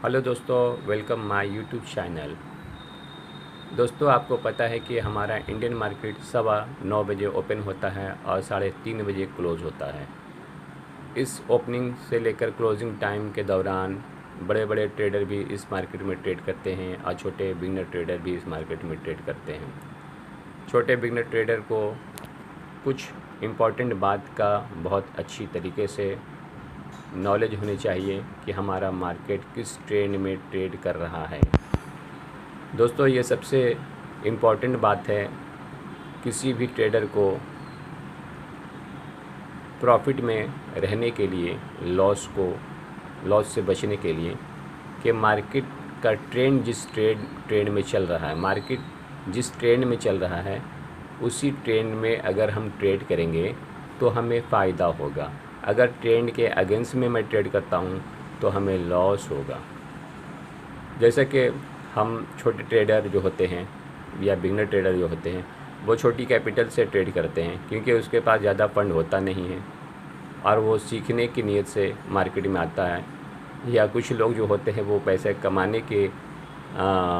Hello दोस्तों, welcome my YouTube channel. दोस्तों, आपको पता है कि हमारा इंडियन मार्केट 9:15 बजे ओपन होता है और 3:30 बजे क्लोज़ होता है। इस ओपनिंग से लेकर क्लोजिंग टाइम के दौरान बड़े बड़े ट्रेडर भी इस मार्केट में ट्रेड करते हैं और छोटे बिगनर ट्रेडर भी इस मार्केट में ट्रेड करते हैं। छोटे बिगनर ट्रेडर को कुछ इम्पॉर्टेंट बात का बहुत अच्छी तरीके से नॉलेज होनी चाहिए कि हमारा मार्केट किस ट्रेंड में ट्रेड कर रहा है। दोस्तों, ये सबसे इम्पॉर्टेंट बात है किसी भी ट्रेडर को प्रॉफिट में रहने के लिए, लॉस से बचने के लिए, कि मार्केट का ट्रेंड ट्रेंड में चल रहा है, मार्केट जिस ट्रेंड में चल रहा है उसी ट्रेंड में अगर हम ट्रेड करेंगे तो हमें फ़ायदा होगा। अगर ट्रेंड के अगेंस्ट में मैं ट्रेड करता हूँ तो हमें लॉस होगा। जैसे कि हम छोटे ट्रेडर जो होते हैं या बिगनर ट्रेडर जो होते हैं वो छोटी कैपिटल से ट्रेड करते हैं क्योंकि उसके पास ज़्यादा फंड होता नहीं है और वो सीखने की नीयत से मार्केट में आता है। या कुछ लोग जो होते हैं वो पैसे कमाने के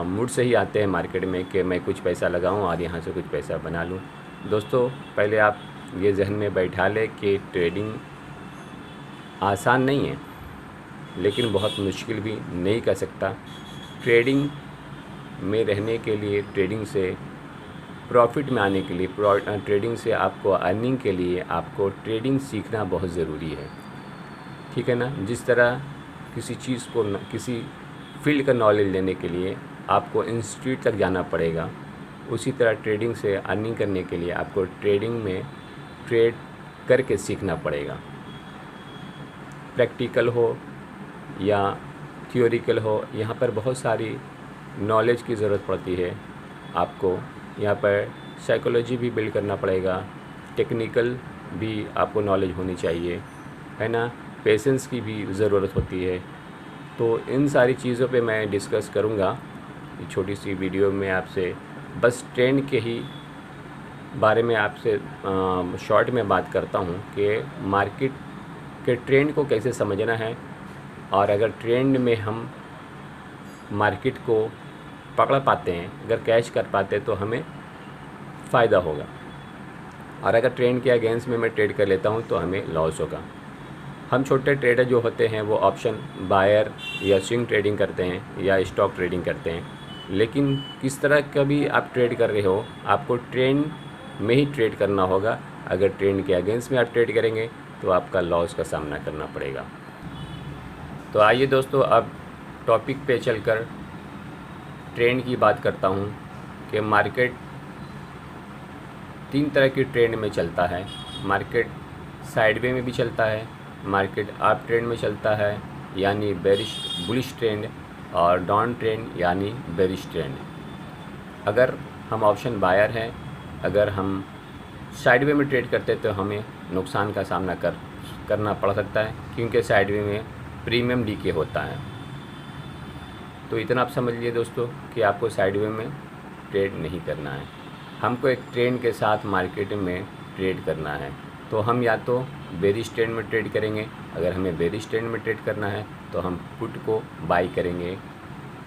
मूड से ही आते हैं मार्केट में कि मैं कुछ पैसा लगाऊं और यहाँ से कुछ पैसा बना लूं। दोस्तों, पहले आप ये जहन में बैठा लें कि ट्रेडिंग आसान नहीं है, लेकिन बहुत मुश्किल भी नहीं कह सकता। ट्रेडिंग में रहने के लिए, ट्रेडिंग से प्रॉफिट में आने के लिए, ट्रेडिंग से आपको अर्निंग के लिए आपको ट्रेडिंग सीखना बहुत ज़रूरी है। ठीक है ना। जिस तरह किसी चीज़ को, किसी फील्ड का नॉलेज लेने के लिए आपको इंस्टीट्यूट तक जाना पड़ेगा, उसी तरह ट्रेडिंग से अर्निंग करने के लिए आपको ट्रेडिंग में ट्रेड करके सीखना पड़ेगा। प्रैक्टिकल हो या थियोरिकल हो, यहाँ पर बहुत सारी नॉलेज की ज़रूरत पड़ती है। आपको यहाँ पर साइकोलॉजी भी बिल्ड करना पड़ेगा, टेक्निकल भी आपको नॉलेज होनी चाहिए, है ना। पेशेंस की भी ज़रूरत होती है। तो इन सारी चीज़ों पे मैं डिस्कस करूँगा छोटी सी वीडियो में आपसे। बस ट्रेंड के ही बारे में आपसे शॉर्ट में बात करता हूँ कि मार्केट के ट्रेंड को कैसे समझना है, और अगर ट्रेंड में हम मार्केट को पकड़ पाते हैं, अगर कैच कर पाते हैं तो हमें फ़ायदा होगा, और अगर ट्रेंड के अगेंस्ट में मैं ट्रेड कर लेता हूं तो हमें लॉस होगा। हम छोटे ट्रेडर जो होते हैं वो ऑप्शन बायर या स्विंग ट्रेडिंग करते हैं या स्टॉक ट्रेडिंग करते हैं, लेकिन किस तरह का भी आप ट्रेड कर रहे हो आपको ट्रेंड में ही ट्रेड करना होगा। अगर ट्रेंड के अगेंस्ट में आप ट्रेड करेंगे तो आपका लॉस का सामना करना पड़ेगा। तो आइए दोस्तों, अब टॉपिक पे चलकर ट्रेंड की बात करता हूँ कि मार्केट 3 तरह की ट्रेंड में चलता है। मार्केट साइडवे में भी चलता है, मार्केट अप ट्रेंड में चलता है यानी बुलिश ट्रेंड, और डाउन ट्रेंड यानी बेरिश ट्रेंड। अगर हम ऑप्शन बायर हैं, अगर हम साइडवे में ट्रेड करते तो हमें नुकसान का सामना करना पड़ सकता है, क्योंकि साइडवे में प्रीमियम डीके होता है। तो इतना आप समझ लिए दोस्तों कि आपको साइडवे में ट्रेड नहीं करना है, हमको एक ट्रेंड के साथ मार्केट में ट्रेड करना है। तो हम या तो बेरिश ट्रेंड में ट्रेड करेंगे, अगर हमें बेरिश ट्रेंड में ट्रेड करना है तो हम पुट को बाई करेंगे,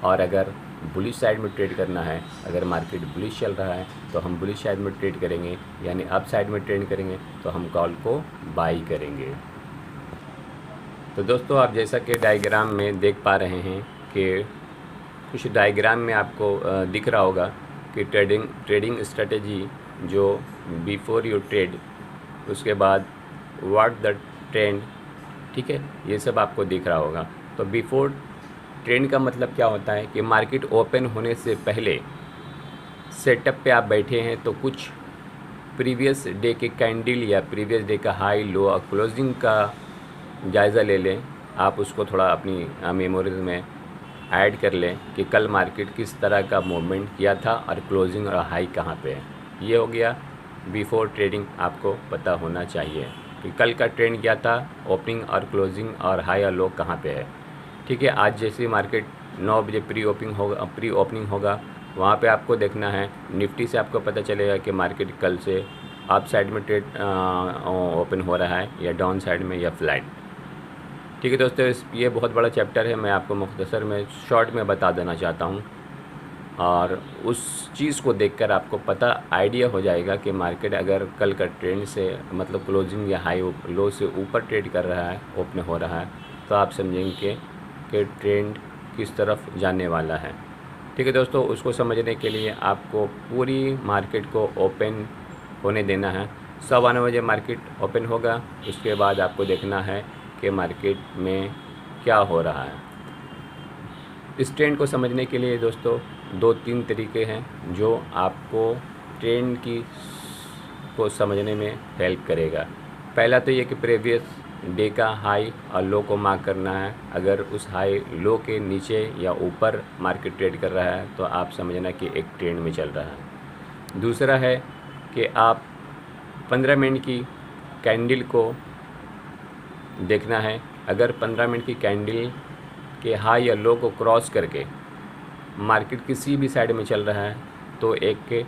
और अगर बुलिश साइड में ट्रेड करना है, अगर मार्केट बुलिश चल रहा है तो हम बुलिश साइड में ट्रेड करेंगे, यानी अप साइड में ट्रेड करेंगे तो हम कॉल को बाई करेंगे। तो दोस्तों, आप जैसा कि डायग्राम में देख पा रहे हैं कि कुछ डायग्राम में आपको दिख रहा होगा कि ट्रेडिंग स्ट्रेटेजी जो बिफोर यू ट्रेड, उसके बाद व्हाट द ट्रेंड, ठीक है, ये सब आपको दिख रहा होगा। तो बिफोर ट्रेंड का मतलब क्या होता है कि मार्केट ओपन होने से पहले सेटअप पे आप बैठे हैं तो कुछ प्रीवियस डे के कैंडल या प्रीवियस डे का हाई लो और क्लोजिंग का जायज़ा ले लें। आप उसको थोड़ा अपनी मेमोरीज में ऐड कर लें कि कल मार्केट किस तरह का मूवमेंट किया था और क्लोजिंग और हाई कहाँ पे है। ये हो गया बिफोर ट्रेडिंग, आपको पता होना चाहिए कि कल का ट्रेंड क्या था, ओपनिंग और क्लोजिंग और हाई और लो कहाँ पे है। ठीक है। आज जैसे मार्केट 9 बजे प्री ओपनिंग होगा वहाँ पे आपको देखना है, निफ्टी से आपको पता चलेगा कि मार्केट कल से अप साइड में ट्रेड ओपन हो रहा है या डाउन साइड में या फ्लैट। ठीक है दोस्तों, ये बहुत बड़ा चैप्टर है, मैं आपको मुख्तसर में शॉर्ट में बता देना चाहता हूँ और उस चीज़ को देखकर आपको पता आइडिया हो जाएगा कि मार्केट अगर कल का ट्रेंड से मतलब क्लोजिंग या हाई लो से ऊपर ट्रेड कर रहा है, ओपन हो रहा है, तो आप समझेंगे कि ट्रेंड किस तरफ जाने वाला है। ठीक है दोस्तों, उसको समझने के लिए आपको पूरी मार्केट को ओपन होने देना है। 9:15 बजे मार्केट ओपन होगा, उसके बाद आपको देखना है कि मार्केट में क्या हो रहा है। इस ट्रेंड को समझने के लिए दोस्तों 2-3 तरीके हैं जो आपको ट्रेंड को समझने में हेल्प करेगा। पहला तो ये कि प्रीवियस डे का हाई और लो को मार्क करना है। अगर उस हाई लो के नीचे या ऊपर मार्केट ट्रेड कर रहा है तो आप समझना कि एक ट्रेंड में चल रहा है। दूसरा है कि आप 15 मिनट की कैंडल को देखना है। अगर 15 मिनट की कैंडल के हाई या लो को क्रॉस करके मार्केट किसी भी साइड में चल रहा है तो एक के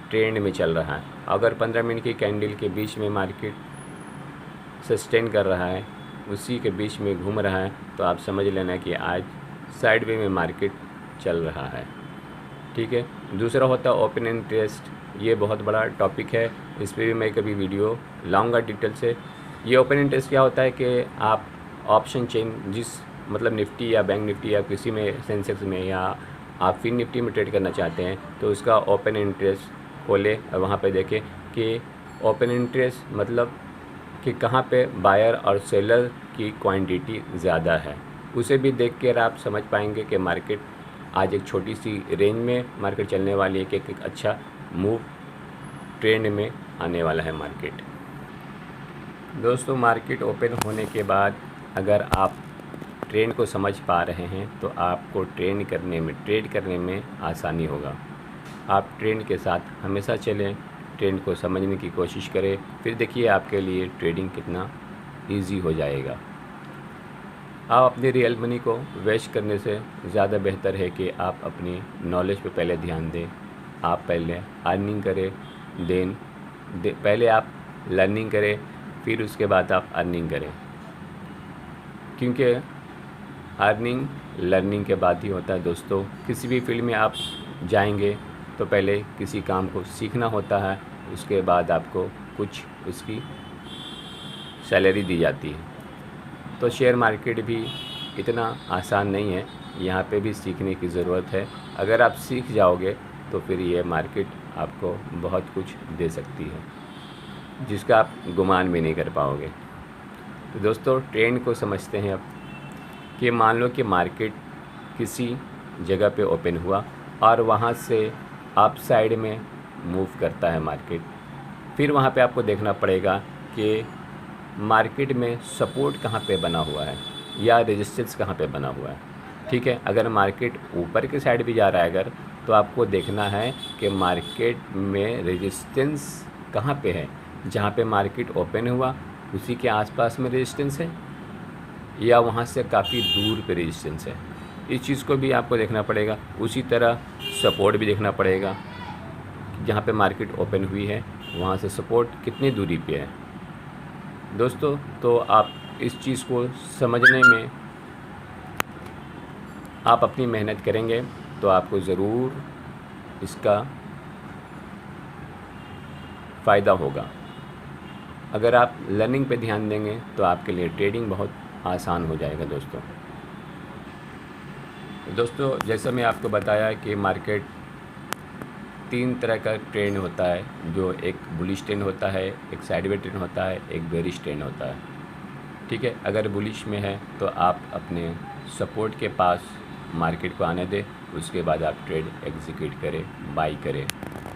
ट्रेंड में चल रहा है। अगर 15 मिनट की कैंडल के बीच में मार्केट सस्टेन कर रहा है, उसी के बीच में घूम रहा है, तो आप समझ लेना कि आज साइडवे में मार्केट चल रहा है। ठीक है। दूसरा होता है ओपन इंटरेस्ट। ये बहुत बड़ा टॉपिक है, इस पर भी मैं कभी वीडियो लाऊंगा डिटेल से। ये ओपन इंटरेस्ट क्या होता है कि आप ऑप्शन चेन मतलब निफ्टी या बैंक निफ्टी या किसी में सेंसेक्स में या आप फिन निफ्टी में ट्रेड करना चाहते हैं तो उसका ओपन इंटरेस्ट खोलें और वहाँ पे देखें कि ओपन इंटरेस्ट मतलब कि कहाँ पे बायर और सेलर की क्वांटिटी ज़्यादा है। उसे भी देख कर आप समझ पाएंगे कि मार्केट आज एक छोटी सी रेंज में मार्केट चलने वाली है कि एक अच्छा मूव ट्रेंड में आने वाला है मार्केट। दोस्तों, मार्केट ओपन होने के बाद अगर आप ट्रेंड को समझ पा रहे हैं तो आपको ट्रेड करने में आसानी होगा। आप ट्रेंड के साथ हमेशा चलें, ट्रेंड को समझने की कोशिश करें, फिर देखिए आपके लिए ट्रेडिंग कितना इजी हो जाएगा। आप अपनी रियल मनी को वेस्ट करने से ज़्यादा बेहतर है कि आप अपनी नॉलेज पे पहले ध्यान दें। आप पहले अर्निंग करें, पहले आप लर्निंग करें, फिर उसके बाद आप अर्निंग करें, क्योंकि अर्निंग लर्निंग के बाद ही होता है दोस्तों। किसी भी फील्ड में आप जाएंगे तो पहले किसी काम को सीखना होता है, उसके बाद आपको कुछ उसकी सैलरी दी जाती है। तो शेयर मार्केट भी इतना आसान नहीं है, यहाँ पे भी सीखने की ज़रूरत है। अगर आप सीख जाओगे तो फिर ये मार्केट आपको बहुत कुछ दे सकती है जिसका आप गुमान भी नहीं कर पाओगे। तो दोस्तों, ट्रेंड को समझते हैं अब कि मान लो कि मार्केट किसी जगह पे ओपन हुआ और वहाँ से अप साइड में मूव करता है मार्केट। फिर वहाँ पे आपको देखना पड़ेगा कि मार्केट में सपोर्ट कहाँ पे बना हुआ है या रेजिस्टेंस कहाँ पे बना हुआ है। ठीक है। अगर मार्केट ऊपर की साइड भी जा रहा है अगर, तो आपको देखना है कि मार्केट में रेजिस्टेंस कहाँ पे है। जहाँ पे मार्केट ओपन हुआ उसी के आसपास में रेजिस्टेंस है या वहाँ से काफ़ी दूर पे रेजिस्टेंस है। इस चीज़ को भी आपको देखना पड़ेगा। उसी तरह सपोर्ट भी देखना पड़ेगा, जहाँ पे मार्केट ओपन हुई है वहाँ से सपोर्ट कितनी दूरी पे है। दोस्तों, तो आप इस चीज़ को समझने में आप अपनी मेहनत करेंगे तो आपको ज़रूर इसका फ़ायदा होगा। अगर आप लर्निंग पे ध्यान देंगे तो आपके लिए ट्रेडिंग बहुत आसान हो जाएगा। दोस्तों, जैसा मैं आपको बताया कि मार्केट 3 तरह का ट्रेंड होता है, जो एक बुलिश ट्रेंड होता है, एक साइडवेज ट्रेंड होता है, एक बेरिश ट्रेंड होता है। ठीक है। अगर बुलिश में है तो आप अपने सपोर्ट के पास मार्केट को आने दें, उसके बाद आप ट्रेड एग्जीक्यूट करें, बाई करें,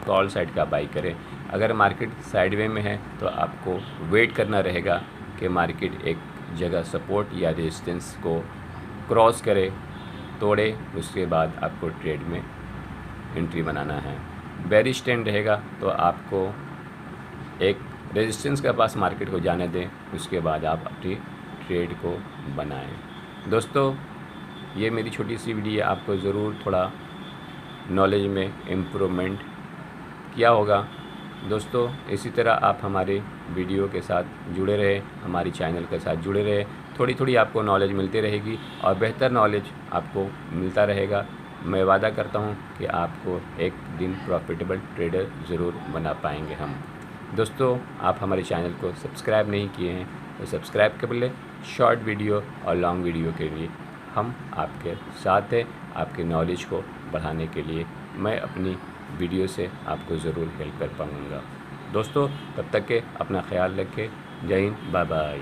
कॉल साइड का बाई करें। अगर मार्केट साइडवे में है तो आपको वेट करना रहेगा कि मार्केट एक जगह सपोर्ट या रेजिस्टेंस को क्रॉस करे, तोड़े, उसके बाद आपको ट्रेड में एंट्री बनाना है। बेरिश ट्रेंड रहेगा तो आपको एक रेजिस्टेंस के पास मार्केट को जाने दें, उसके बाद आप अपनी ट्रेड को बनाएं। दोस्तों, ये मेरी छोटी सी वीडियो आपको ज़रूर थोड़ा नॉलेज में इम्प्रूवमेंट किया होगा। दोस्तों, इसी तरह आप हमारे वीडियो के साथ जुड़े रहे, हमारी चैनल के साथ जुड़े रहे। थोड़ी थोड़ी आपको नॉलेज मिलती रहेगी और बेहतर नॉलेज आपको मिलता रहेगा। मैं वादा करता हूँ कि आपको एक दिन प्रॉफिटेबल ट्रेडर ज़रूर बना पाएंगे हम। दोस्तों, आप हमारे चैनल को सब्सक्राइब नहीं किए हैं तो सब्सक्राइब कर लें। शॉर्ट वीडियो और लॉन्ग वीडियो के लिए हम आपके साथ हैं। आपके नॉलेज को बढ़ाने के लिए मैं अपनी वीडियो से आपको ज़रूर हेल्प कर पाऊँगा। दोस्तों, तब तक के अपना ख्याल रखें। जय हिंद, बाय बाय।